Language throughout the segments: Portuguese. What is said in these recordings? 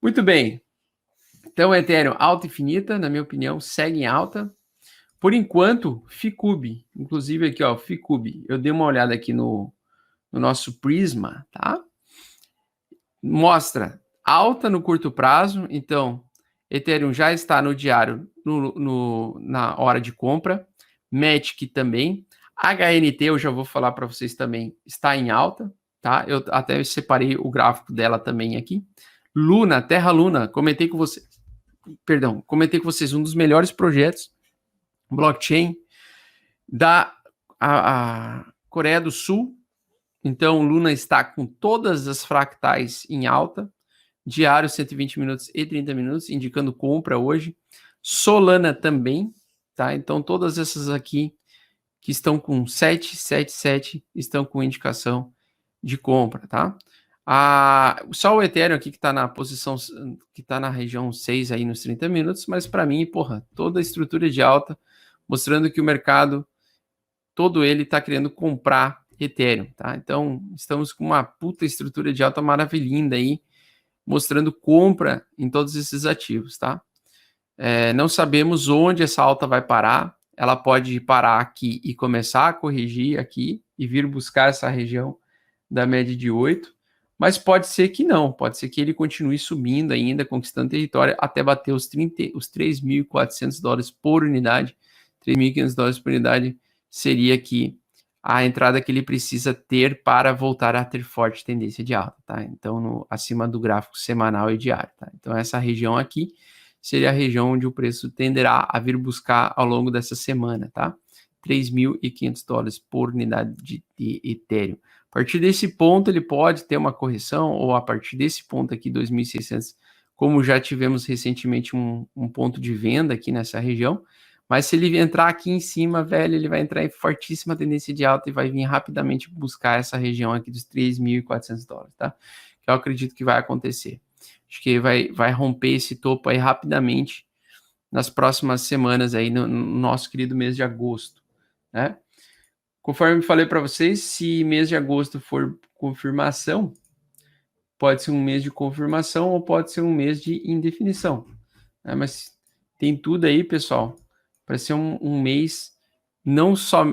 Muito bem. Então, Ethereum alta infinita, na minha opinião, segue em alta. Por enquanto, Ficube. Inclusive aqui, ó, Ficube. Eu dei uma olhada aqui no nosso Prisma, tá? Mostra alta no curto prazo. Então, Ethereum já está no diário na hora de compra. Matic também. HNT, eu já vou falar para vocês também, está em alta, tá? Eu até separei o gráfico dela também aqui. Luna, Terra Luna, comentei com vocês um dos melhores projetos blockchain da a Coreia do Sul. Então, Luna está com todas as fractais em alta, diário 120 minutos e 30 minutos, indicando compra hoje. Solana também, tá? Então, todas essas aqui que estão com 777 estão com indicação de compra, tá? Só o Ethereum aqui que está na posição, que está na região 6 aí nos 30 minutos, mas para mim, porra, toda a estrutura de alta, mostrando que o mercado, todo ele está querendo comprar Ethereum, tá? Então, estamos com uma puta estrutura de alta maravilhinda aí, mostrando compra em todos esses ativos, tá? Não sabemos onde essa alta vai parar, ela pode parar aqui e começar a corrigir aqui e vir buscar essa região da média de 8, mas pode ser que não, pode ser que ele continue subindo ainda, conquistando território até bater os 3.400 dólares por unidade, 3.500 dólares por unidade seria aqui a entrada que ele precisa ter para voltar a ter forte tendência de alta, tá? Então, acima do gráfico semanal e diário, tá? Então, essa região aqui seria a região onde o preço tenderá a vir buscar ao longo dessa semana, tá? 3.500 dólares por unidade de Ethereum. A partir desse ponto, ele pode ter uma correção, ou a partir desse ponto aqui, 2.600, como já tivemos recentemente um ponto de venda aqui nessa região, mas se ele entrar aqui em cima, velho, ele vai entrar em fortíssima tendência de alta e vai vir rapidamente buscar essa região aqui dos 3.400 dólares, tá? Que eu acredito que vai acontecer. Acho que vai romper esse topo aí rapidamente nas próximas semanas aí no nosso querido mês de agosto, né? Conforme eu falei para vocês, se mês de agosto for confirmação, pode ser um mês de confirmação ou pode ser um mês de indefinição, né? Mas tem tudo aí, pessoal, para ser um mês não só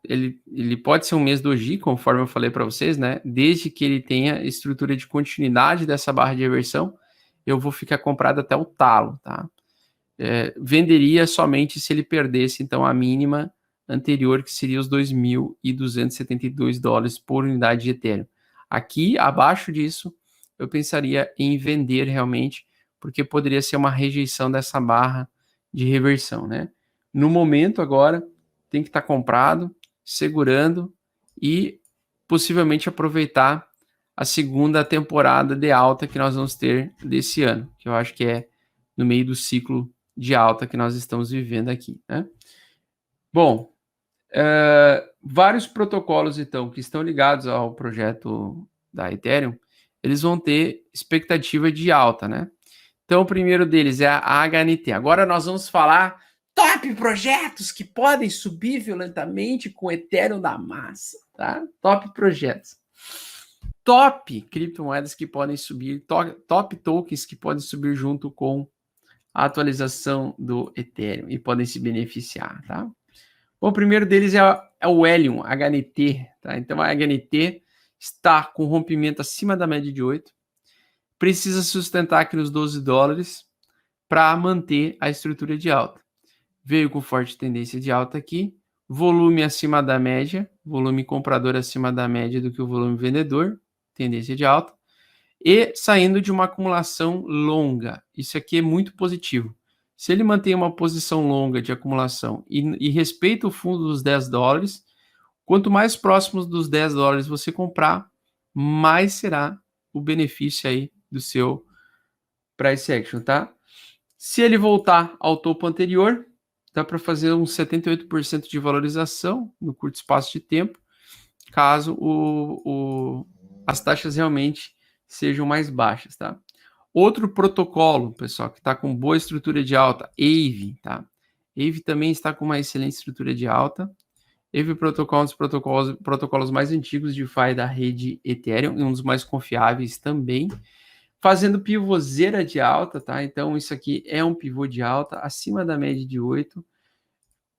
ele pode ser um mês doji, conforme eu falei para vocês, né? Desde que ele tenha estrutura de continuidade dessa barra de reversão, eu vou ficar comprado até o talo, tá? Venderia somente se ele perdesse, então, a mínima anterior, que seria os 2.272 dólares por unidade de Ethereum. Aqui, abaixo disso, eu pensaria em vender realmente, porque poderia ser uma rejeição dessa barra de reversão, né? No momento, agora, tem que estar comprado, segurando e possivelmente aproveitar a segunda temporada de alta que nós vamos ter desse ano, que eu acho que é no meio do ciclo de alta que nós estamos vivendo aqui, né? Bom, vários protocolos, então, que estão ligados ao projeto da Ethereum, eles vão ter expectativa de alta, né? Então, o primeiro deles é a HNT. Agora nós vamos falar top projetos que podem subir violentamente com Ethereum da massa, tá? Top projetos. Top criptomoedas que podem subir, top tokens que podem subir junto com a atualização do Ethereum e podem se beneficiar, tá? Bom, o primeiro deles é o Helium, HNT, tá? Então, a HNT está com rompimento acima da média de 8, precisa sustentar aqui nos 12 dólares para manter a estrutura de alta. Veio com forte tendência de alta aqui, volume acima da média, volume comprador acima da média do que o volume vendedor, tendência de alta, e saindo de uma acumulação longa. Isso aqui é muito positivo. Se ele mantém uma posição longa de acumulação e respeita o fundo dos 10 dólares, quanto mais próximos dos 10 dólares você comprar, mais será o benefício aí do seu price action, tá? Se ele voltar ao topo anterior, dá para fazer uns 78% de valorização no curto espaço de tempo, caso as taxas realmente sejam mais baixas, tá? Outro protocolo, pessoal, que está com boa estrutura de alta, Aave, tá? Aave também está com uma excelente estrutura de alta. Aave protocolo é um dos protocolos mais antigos de DeFi da rede Ethereum e um dos mais confiáveis também. fazendo pivôzeira de alta, tá? Então, isso aqui é um pivô de alta acima da média de 8.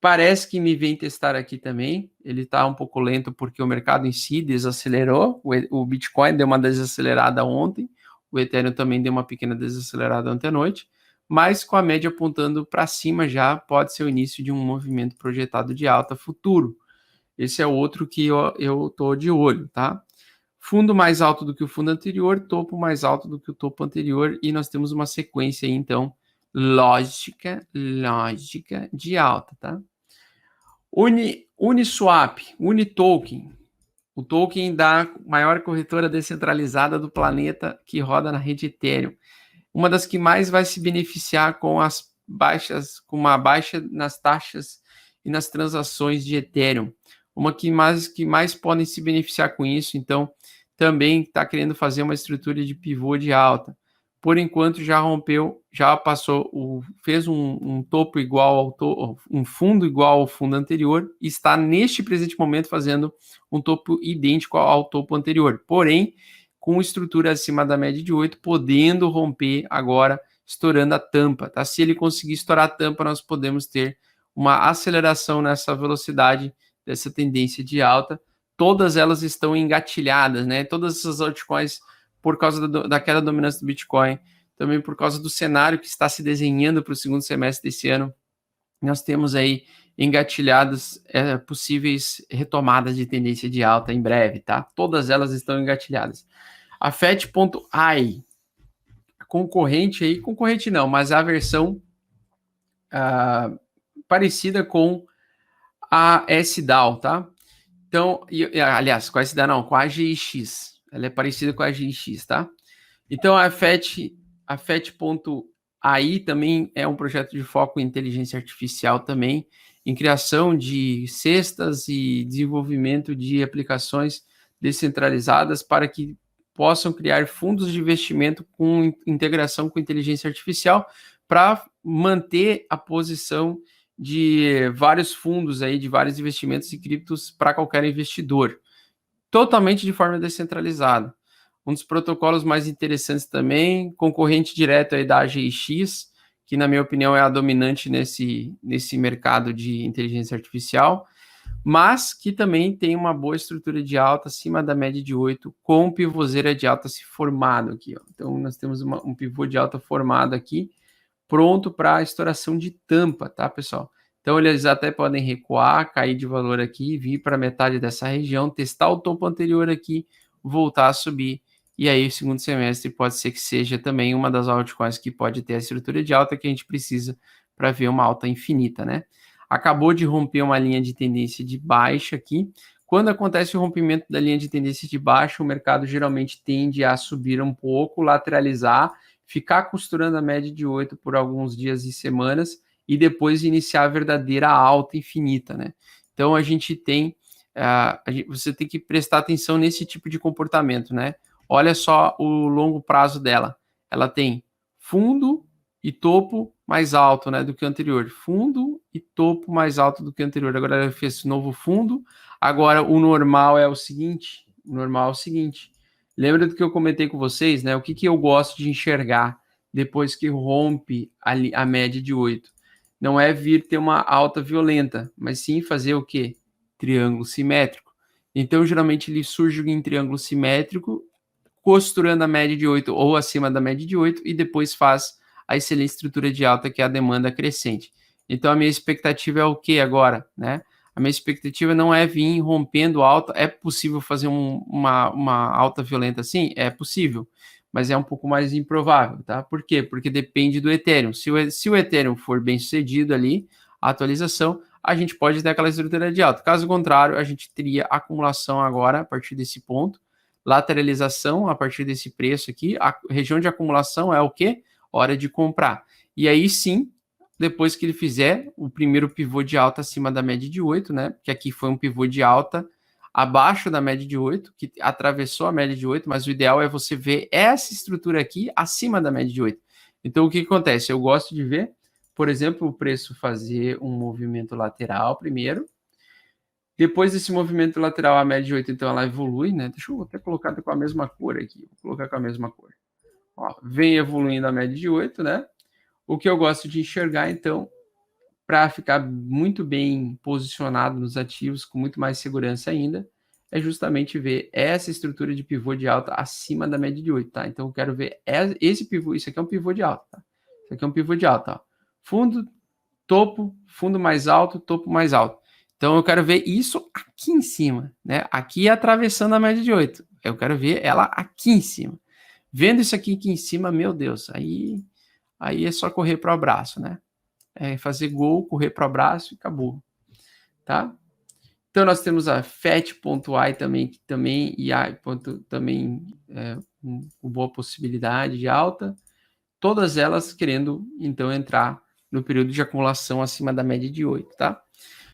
Parece que me vem testar aqui também. Ele está um pouco lento porque o mercado em si desacelerou. O Bitcoin deu uma desacelerada ontem. O Ethereum também deu uma pequena desacelerada ontem à noite. Mas com a média apontando para cima já pode ser o início de um movimento projetado de alta futuro. Esse é outro que eu estou de olho, tá? Fundo mais alto do que o fundo anterior, topo mais alto do que o topo anterior, e nós temos uma sequência aí, então, lógica de alta, tá? Uniswap, Unitoken, o token da maior corretora descentralizada do planeta que roda na rede Ethereum. Uma das que mais vai se beneficiar com as baixas, com uma baixa nas taxas e nas transações de Ethereum. Uma que mais podem se beneficiar com isso, então, também está querendo fazer uma estrutura de pivô de alta. Por enquanto, já rompeu, já passou, fez um topo igual um fundo igual ao fundo anterior, e está neste presente momento fazendo um topo idêntico ao topo anterior. Porém, com estrutura acima da média de 8, podendo romper agora, estourando a tampa, tá? Se ele conseguir estourar a tampa, nós podemos ter uma aceleração nessa velocidade dessa tendência de alta. Todas elas estão engatilhadas, né? Todas essas altcoins, por causa da queda da dominância do Bitcoin, também por causa do cenário que está se desenhando para o segundo semestre desse ano, nós temos aí engatilhadas possíveis retomadas de tendência de alta em breve, tá? Todas elas estão engatilhadas. A FET.ai, concorrente não, mas a versão parecida com a SDAO, tá? Então, aliás, com a SDAO não, com a AGX. Ela é parecida com a AGX, tá? Então, a FET.ai também é um projeto de foco em inteligência artificial também, em criação de cestas e desenvolvimento de aplicações descentralizadas para que possam criar fundos de investimento com integração com inteligência artificial para manter a posição de vários fundos aí, de vários investimentos e criptos para qualquer investidor, totalmente de forma descentralizada. Um dos protocolos mais interessantes também, concorrente direto aí da AGX, que na minha opinião é a dominante nesse mercado de inteligência artificial, mas que também tem uma boa estrutura de alta acima da média de 8, com pivôzeira de alta se formado aqui. Ó. Então, nós temos um pivô de alta formado aqui, pronto para a estouração de tampa, tá, pessoal? Então, eles até podem recuar, cair de valor aqui, vir para metade dessa região, testar o topo anterior aqui, voltar a subir, e aí o segundo semestre pode ser que seja também uma das altcoins que pode ter a estrutura de alta que a gente precisa para ver uma alta infinita, né? Acabou de romper uma linha de tendência de baixa aqui. Quando acontece o rompimento da linha de tendência de baixa, o mercado geralmente tende a subir um pouco, lateralizar, ficar costurando a média de 8 por alguns dias e semanas e depois iniciar a verdadeira alta infinita, né? Então a gente tem, você tem que prestar atenção nesse tipo de comportamento, né? Olha só o longo prazo dela. Ela tem fundo e topo mais alto, né, do que o anterior. Fundo e topo mais alto do que o anterior. Agora ela fez novo fundo. Agora o normal é o seguinte. Lembra do que eu comentei com vocês, né? O que eu gosto de enxergar depois que rompe a média de 8? Não é vir ter uma alta violenta, mas sim fazer o quê? Triângulo simétrico. Então, geralmente, ele surge em triângulo simétrico, costurando a média de 8 ou acima da média de 8 e depois faz a excelente estrutura de alta, que é a demanda crescente. Então, a minha expectativa é o que agora, né? A minha expectativa não é vir rompendo alta. É possível fazer uma alta violenta assim? É possível, mas é um pouco mais improvável, tá? Por quê? Porque depende do Ethereum. Se o Ethereum for bem sucedido ali, a atualização, a gente pode ter aquela estrutura de alta. Caso contrário, a gente teria acumulação agora, a partir desse ponto, lateralização a partir desse preço aqui. A região de acumulação é o quê? Hora de comprar. E aí sim, depois que ele fizer o primeiro pivô de alta acima da média de 8, né? Que aqui foi um pivô de alta abaixo da média de 8, que atravessou a média de 8, mas o ideal é você ver essa estrutura aqui acima da média de 8. Então, o que acontece? Eu gosto de ver, por exemplo, o preço fazer um movimento lateral primeiro. Depois desse movimento lateral, a média de 8, então, ela evolui, né? Deixa eu até colocar com a mesma cor aqui. Vou colocar com a mesma cor. Ó, vem evoluindo a média de 8, né? O que eu gosto de enxergar, então, para ficar muito bem posicionado nos ativos, com muito mais segurança ainda, é justamente ver essa estrutura de pivô de alta acima da média de 8, tá? Então, eu quero ver esse pivô, isso aqui é um pivô de alta, tá? Isso aqui é um pivô de alta, ó. Fundo, topo, fundo mais alto, topo mais alto. Então, eu quero ver isso aqui em cima, né? Aqui atravessando a média de 8. Eu quero ver ela aqui em cima. Vendo isso aqui em cima, meu Deus, aí é só correr para o abraço, né? É fazer gol, correr para o abraço e acabou, tá? Então nós temos a FET.ai também e a também com boa possibilidade de alta, todas elas querendo então entrar no período de acumulação acima da média de 8, tá?